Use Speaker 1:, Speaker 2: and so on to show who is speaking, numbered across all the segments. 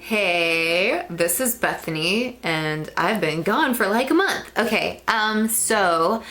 Speaker 1: Hey, this is Bethany, and I've been gone for like a month. Okay, so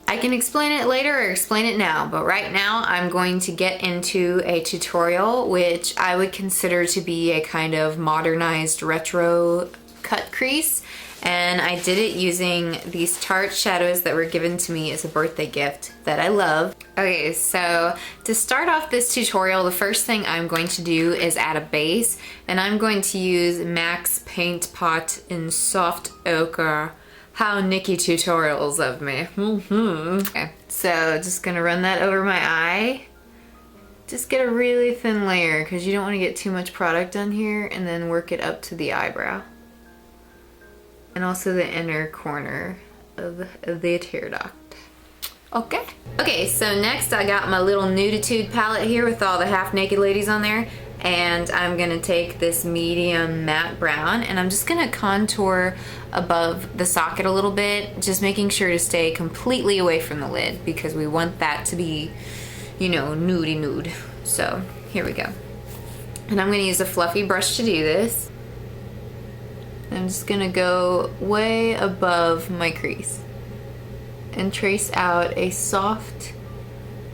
Speaker 1: I can explain it later or explain it now, but right now I'm going to get into a tutorial which I would consider to be a kind of modernized retro cut crease. And I did it using these Tarte shadows that were given to me as a birthday gift that I love. Okay, so to start off this tutorial, the first thing I'm going to do is add a base, and I'm going to use MAC's Paint Pot in Soft Ochre. How Nikki tutorials of me. Okay, so just gonna run that over my eye. Just get a really thin layer because you don't want to get too much product on here, and then work it up to the eyebrow. And also the inner corner of the tear duct. Okay. Okay, so next I got my little Nude'Tude palette here with all the half naked ladies on there. And I'm gonna take this medium matte brown and I'm just gonna contour above the socket a little bit, just making sure to stay completely away from the lid because we want that to be, you know, nudie nude. So here we go. And I'm gonna use a fluffy brush to do this. I'm just gonna go way above my crease and trace out a soft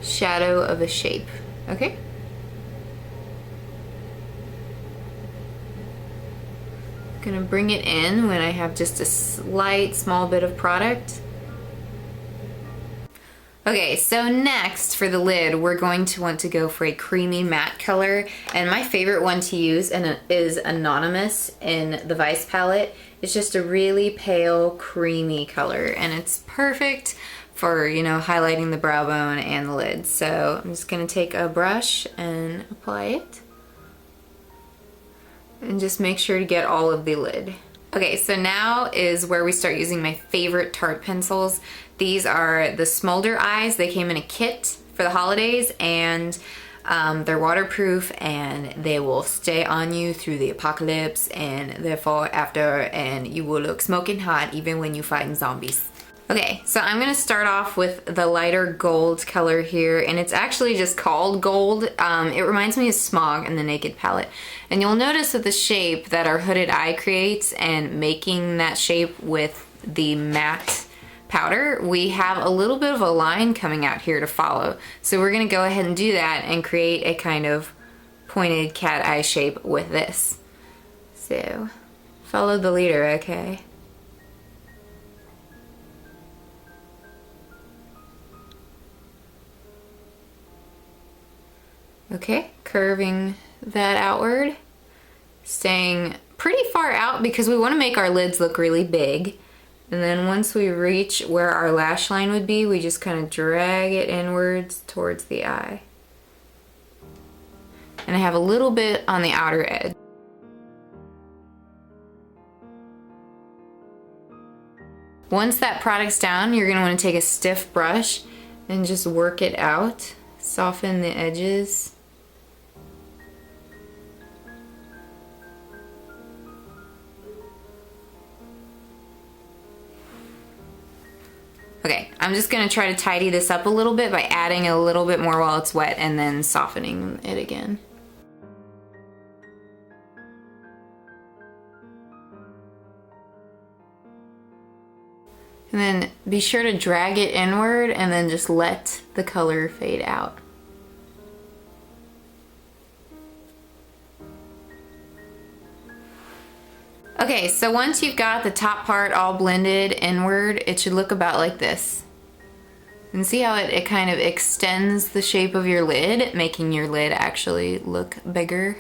Speaker 1: shadow of a shape, okay? Gonna bring it in when I have just a slight small bit of product. Okay, so next for the lid, we're going to want to go for a creamy matte color, and my favorite one to use is Anonymous in the Vice palette. It's just a really pale, creamy color, and it's perfect for, you know, highlighting the brow bone and the lid. So I'm just gonna take a brush and apply it, and just make sure to get all of the lid. Okay, so now is where we start using my favorite Tarte pencils. These are the SmolderEyes. They came in a kit for the holidays, and they're waterproof and they will stay on you through the apocalypse and therefore after, and you will look smoking hot even when you fighting zombies. Okay, so I'm gonna start off with the lighter gold color here, and it's actually just called gold. It reminds me of Smog in the Naked palette. And you'll notice that the shape that our hooded eye creates, and making that shape with the matte powder, we have a little bit of a line coming out here to follow. So we're gonna go ahead and do that and create a kind of pointed cat eye shape with this. So follow the leader, okay? Okay, curving that outward, staying pretty far out because we want to make our lids look really big. And then once we reach where our lash line would be, we just kind of drag it inwards towards the eye. And I have a little bit on the outer edge. Once that product's down, you're going to want to take a stiff brush and just work it out, soften the edges. Okay, I'm just gonna try to tidy this up a little bit by adding a little bit more while it's wet and then softening it again. And then be sure to drag it inward and then just let the color fade out. Okay, so once you've got the top part all blended inward, it should look about like this. And see how it kind of extends the shape of your lid, making your lid actually look bigger?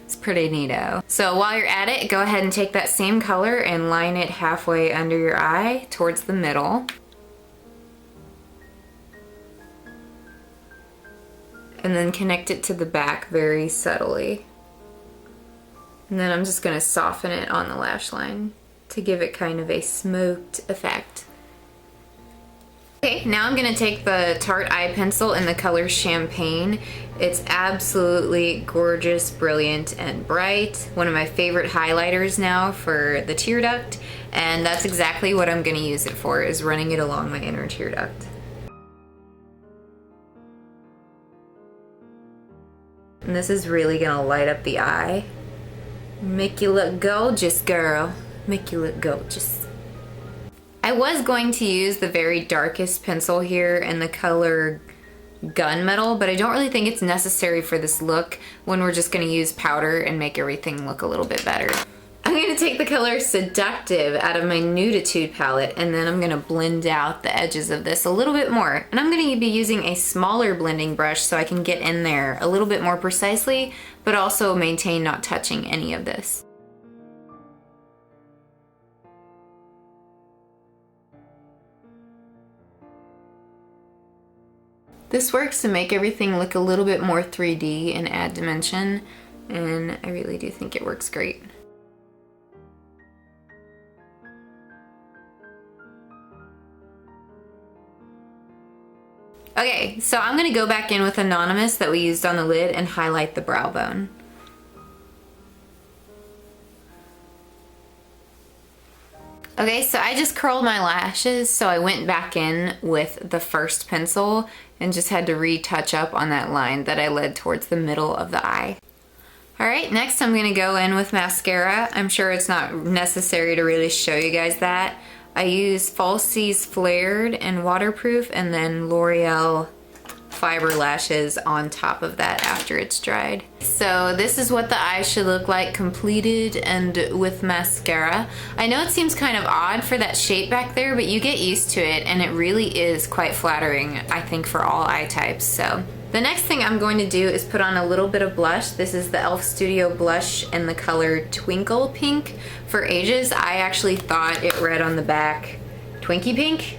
Speaker 1: It's pretty neato. So while you're at it, go ahead and take that same color and line it halfway under your eye towards the middle. And then connect it to the back very subtly. And then I'm just gonna soften it on the lash line to give it kind of a smoked effect. Okay, now I'm gonna take the Tarte eye pencil in the color Champagne. It's absolutely gorgeous, brilliant, and bright. One of my favorite highlighters now for the tear duct, and that's exactly what I'm gonna use it for, is running it along my inner tear duct. And this is really gonna light up the eye. Make you look gorgeous, girl. Make you look gorgeous. I was going to use the very darkest pencil here in the color Gunmetal, but I don't really think it's necessary for this look when we're just going to use powder and make everything look a little bit better. I'm going to take the color Seductive out of my Nude'Tude palette, and then I'm going to blend out the edges of this a little bit more. And I'm going to be using a smaller blending brush so I can get in there a little bit more precisely, but also maintain not touching any of this. This works to make everything look a little bit more 3D and add dimension, and I really do think it works great. Okay, so I'm gonna go back in with Anonymous that we used on the lid and highlight the brow bone. Okay, so I just curled my lashes, so I went back in with the first pencil and just had to retouch up on that line that I led towards the middle of the eye. Alright, next I'm gonna go in with mascara. I'm sure it's not necessary to really show you guys that. I use Falsies Flared and Waterproof, and then L'Oreal Fiber Lashes on top of that after it's dried. So this is what the eye should look like completed and with mascara. I know it seems kind of odd for that shape back there, but you get used to it and it really is quite flattering, I think, for all eye types. So the next thing I'm going to do is put on a little bit of blush. This is the e.l.f. Studio blush in the color Twinkle Pink. For ages, I actually thought it read on the back Twinkie Pink.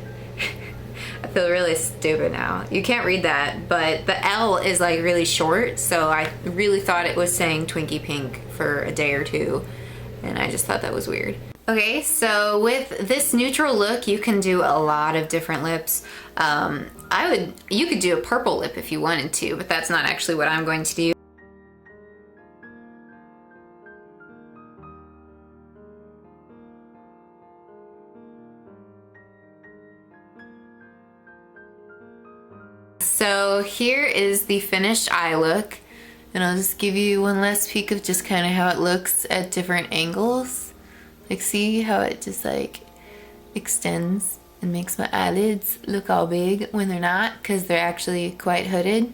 Speaker 1: I feel really stupid now. You can't read that, but the L is like really short, so I really thought it was saying Twinkie Pink for a day or two, and I just thought that was weird. Okay, so with this neutral look, you can do a lot of different lips. You could do a purple lip if you wanted to, but that's not actually what I'm going to do. So here is the finished eye look, and I'll just give you one last peek of just kind of how it looks at different angles. Like, see how it just like extends and makes my eyelids look all big when they're not, because they're actually quite hooded.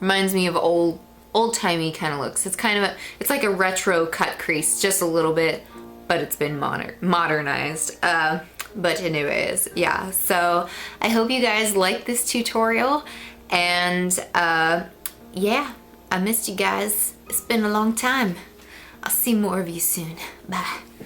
Speaker 1: Reminds me of old-timey kind of looks. It's kind of it's like a retro cut crease, just a little bit, but it's been modernized. But anyways, yeah, so I hope you guys like this tutorial, and yeah, I missed you guys. It's been a long time. I'll see more of you soon. Bye.